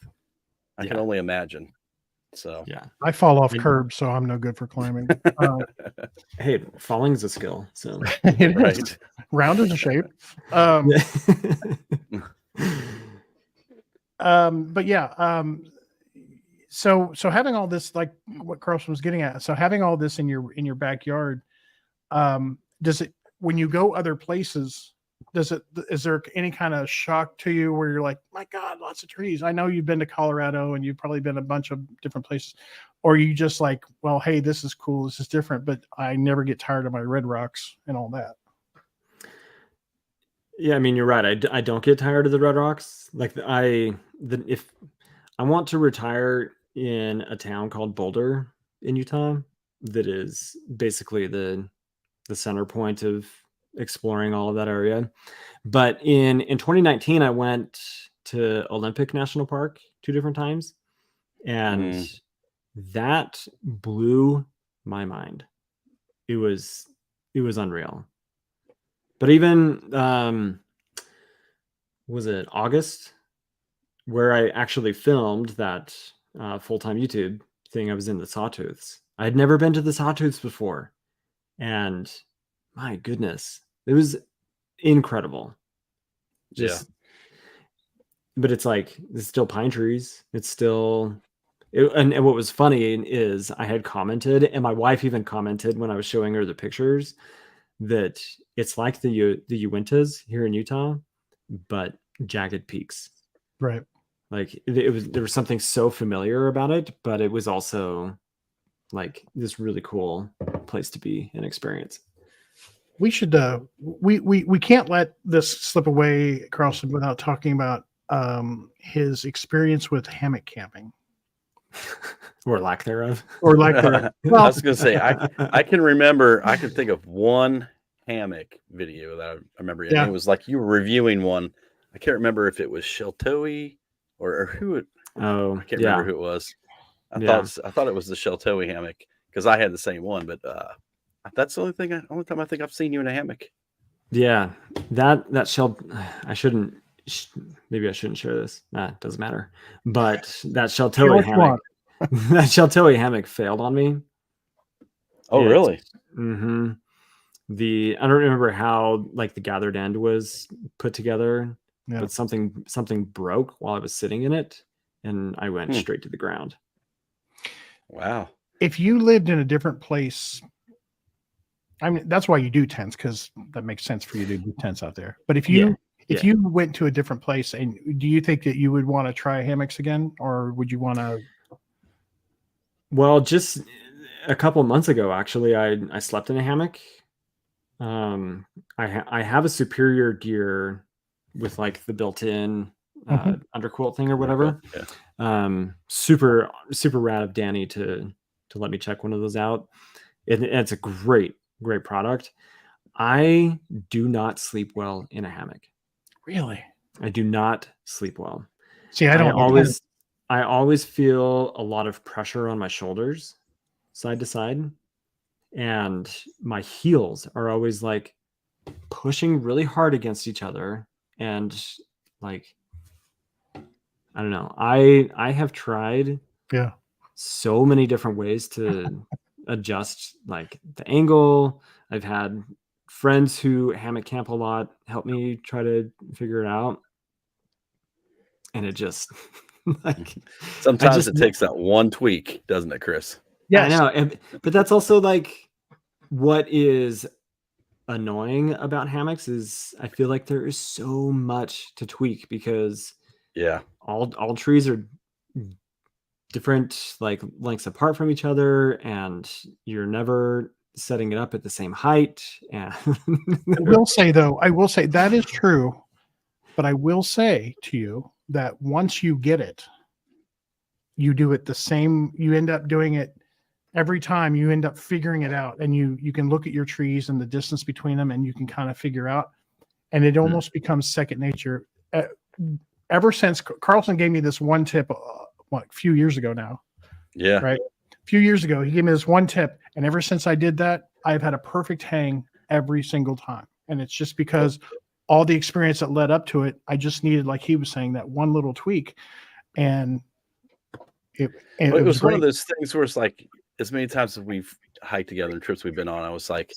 I can Yeah. only imagine. So Yeah. I fall off curbs, so I'm no good for climbing. Hey, falling's a skill. So It right. is. Round is a shape. But yeah. So having all this, like what Carlson was getting at, so having all this in your backyard, does it, when you go other places, is there any kind of shock to you where you're like, my God, lots of trees? I know you've been to Colorado and you've probably been a bunch of different places, or you just like, well, hey, this is cool, this is different, but I never get tired of my red rocks and all that. Yeah, I mean, you're right. I don't get tired of the Red Rocks. Like if I want to retire in a town called Boulder in Utah, that is basically the center point of exploring all of that area. But in 2019, I went to Olympic National Park 2 different times, and that blew my mind. It was unreal. But even was it August where I actually filmed that full-time YouTube thing? I was in the Sawtooths. I had never been to the Sawtooths before, and my goodness, it was incredible. Just, but it's like it's still pine trees. It's still, and what was funny is I had commented, and my wife even commented when I was showing her the pictures, that it's like the Uintas here in Utah, but jagged peaks. Right. Like there was something so familiar about it, but it was also like this really cool place to be and experience. We should we can't let this slip away, Carlson, without talking about his experience with hammock camping. Or lack thereof. Or lack thereof. Well, I was gonna say I can remember, I can think of one hammock video that I remember. And it was like you were reviewing one. I can't remember if it was Sheltoe or who it. Oh, I can't remember who it was. I thought it was the Sheltoe hammock because I had the same one, but that's the only time I think I've seen you in a hammock. Yeah, that shell. I shouldn't. Maybe I shouldn't share this. Nah, it doesn't matter. But that Sheltoe hammock. That Sheltoe hammock failed on me. Oh, really? Mm-hmm. I don't remember how like the gathered end was put together, but something broke while I was sitting in it, and I went straight to the ground. Wow. If you lived in a different place, I mean, that's why you do tents, because that makes sense for you to do tents out there. But if you went to a different place, and do you think that you would want to try hammocks again, or would you want to? Well, just a couple of months ago, actually, I slept in a hammock. I have a Superior gear with like the built-in underquilt thing or whatever. Super rad of Danny to let me check one of those out. It's a great product. I do not sleep well in a hammock. Really? I do not sleep well. See, I don't I always feel a lot of pressure on my shoulders, side to side, and my heels are always like pushing really hard against each other, and like I don't know. I have tried so many different ways to adjust like the angle. I've had friends who hammock camp a lot help me try to figure it out, and it just like sometimes it takes that one tweak, doesn't it, Chris? Yes. I know, but that's also like what is annoying about hammocks is I feel like there is so much to tweak because all trees are different like lengths apart from each other, and you're never setting it up at the same height. And I will say that is true, but I will say to you that once you get it, you do it the same. You end up doing it every time. You end up figuring it out, and you can look at your trees and the distance between them, and you can kind of figure out, and it almost becomes second nature. Ever since Carlson gave me this one tip, a few years ago now. Yeah. Right. A few years ago, he gave me this one tip, and ever since I did that, I've had a perfect hang every single time. And it's just because all the experience that led up to it, I just needed, like he was saying, that one little tweak. And it was one of those things where it's like, as many times as we've hiked together and trips we've been on, I was like,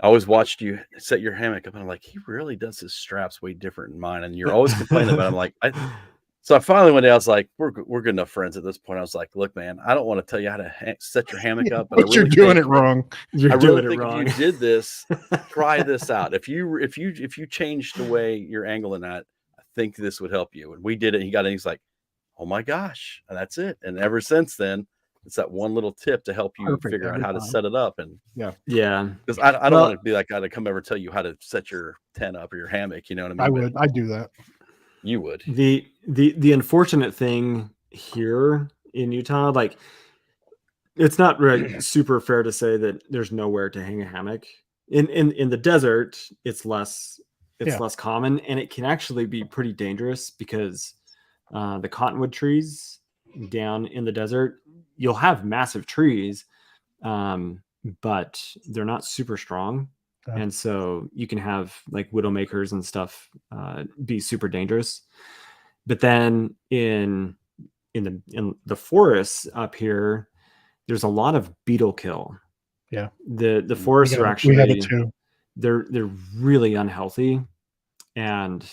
I always watched you set your hammock up, and I'm like, he really does his straps way different than mine. And you're always complaining about it. I'm like, so I finally one day I was like, we're good enough friends at this point. I was like, look, man, I don't want to tell you how to set your hammock up, but you're doing it wrong. You're doing it wrong. If you did this, try this out. If you change the way you're angling that, I think this would help you. And we did it. And he's like, oh my gosh, and that's it. And ever since then, it's that one little tip to help you figure out how to set it up. And because I don't want to be that guy to come over and tell you how to set your tent up or your hammock. You know what I mean? I'd do that. You would. The unfortunate thing here in Utah, like it's not really super fair to say that there's nowhere to hang a hammock. In the desert, it's less common, and it can actually be pretty dangerous because the cottonwood trees down in the desert, you'll have massive trees, but they're not super strong. And so you can have like widowmakers and stuff be super dangerous. But then in the forests up here, there's a lot of beetle kill. Yeah. The forests are actually, we have it too. They're really unhealthy. And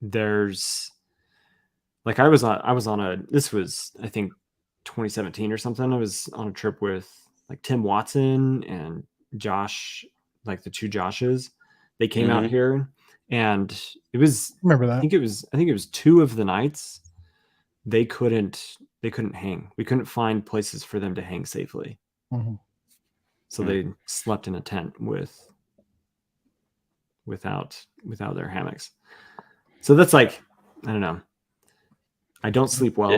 there's like, I was on this was, I think 2017 or something. I was on a trip with like Tim Watson and Josh, like the two Joshes. They came out here, and it was, remember that? I think it was 2 of the nights they couldn't hang. We couldn't find places for them to hang safely. So they slept in a tent without their hammocks. So that's like, I don't know. I don't sleep well,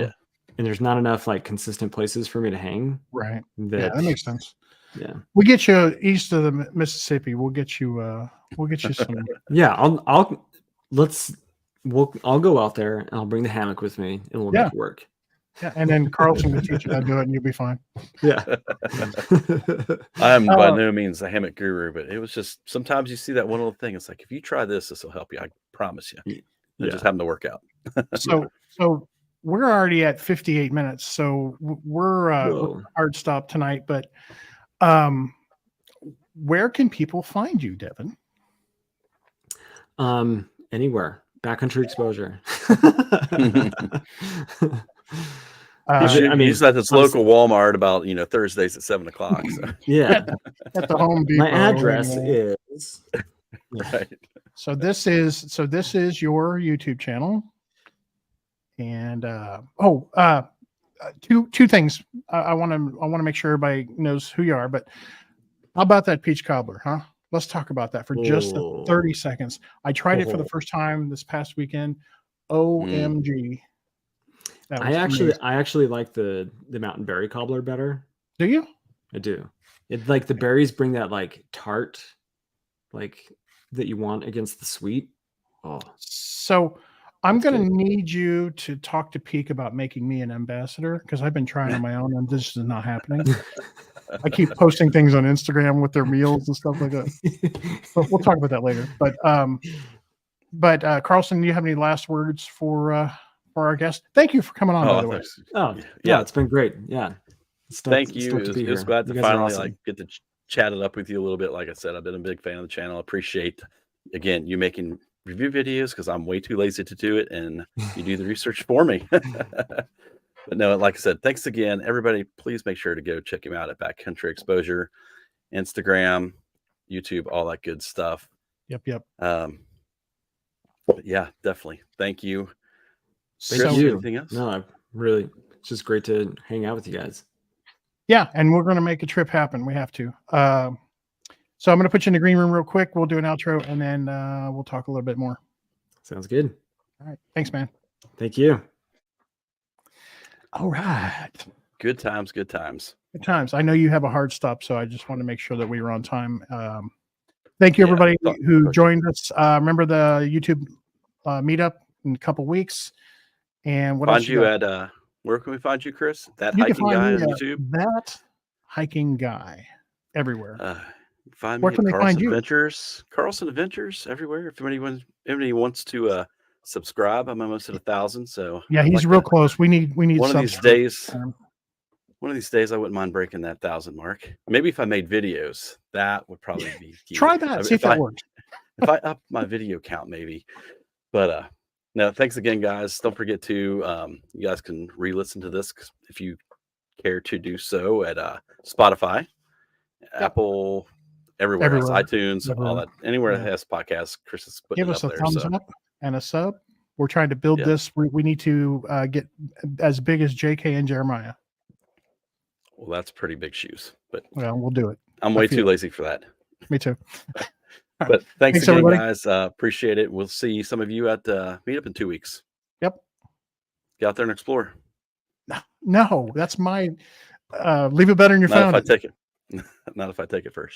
and there's not enough like consistent places for me to hang. Right. That makes sense. Yeah. We'll get you east of the Mississippi. We'll get you some. Yeah. I'll go out there and I'll bring the hammock with me, and we'll make it work. Yeah. And then Carlson will teach you how to do it, and you'll be fine. Yeah. I am by no means a hammock guru, but it was just, sometimes you see that one little thing. It's like, if you try this will help you. I promise you. It just happened to work out. So we're already at 58 minutes. So we're hard stop tonight, but where can people find you, Devin? Anywhere. Backcountry exposure. He's at this local Walmart about Thursdays at 7:00. So. Yeah. At the Home Depot. My address is right. So this is your YouTube channel. And two things. I want to make sure everybody knows who you are, but how about that peach cobbler, huh? Let's talk about that for just 30 seconds. I tried it for the first time this past weekend. OMG. I actually like the mountain berry cobbler better. Do you? I do. It like the berries bring that like tart, like that you want against the sweet. Oh, so I'm That's going to good. need you to talk to Peak about making me an ambassador because I've been trying on my own and this is not happening. I keep posting things on Instagram with their meals and stuff like that. But we'll talk about that later. But Carlson, do you have any last words for our guest? Thank you for coming on, by the way. Thanks. Oh, Yeah. yeah, it's been great. Yeah. Thank you. Stoked to be It was here. glad You to guys are finally awesome. like get to chat it up with you a little bit. Like I said, I've been a big fan of the channel. I appreciate again you making review videos because I'm way too lazy to do it, and you do the research for me. But no, like I said, thanks again, everybody. Please make sure to go check him out at Backcountry Exposure, Instagram, YouTube, all that good stuff. Yep. But yeah, definitely. Thank you. Thank Chris, you. anything else? No, it's just great to hang out with you guys. Yeah, and we're going to make a trip happen. We have to. So I'm going to put you in the green room real quick. We'll do an outro, and then we'll talk a little bit more. Sounds good. All right. Thanks, man. Thank you. All right. Good times. Good times. Good times. I know you have a hard stop, so I just want to make sure that we were on time. Thank you, everybody who joined us. Remember the YouTube meetup in a couple weeks. And what find else you at where can we find you, Chris? That you hiking can guy find on me, YouTube. That hiking guy everywhere. Find Where me can at they find Carlson you? Adventures. Carlson Adventures everywhere. If anybody wants to subscribe, I'm almost at 1,000. So Yeah, I'd he's like real to- close. We need one of subs these for- days. One of these days, I wouldn't mind breaking that 1,000 mark. Maybe if I made videos, that would probably be key. Try that. See if that works. If I up my video count, maybe. But no, thanks again, guys. Don't forget to you guys can re-listen to this if you care to do so at Spotify, Apple, everywhere else, iTunes, all that, anywhere that has podcasts. Chris is putting Give it us up a there. thumbs up and a sub. We're trying to build this. We need to get as big as JK and Jeremiah. Well, that's pretty big shoes, but well, we'll do it. I'm way too lazy for that. Me too. But thanks again, everybody. guys. Appreciate it. We'll see some of you at the meetup in 2 weeks. Yep. Get out there and explore. No, that's my leave it better than you found it. Not if I take it first.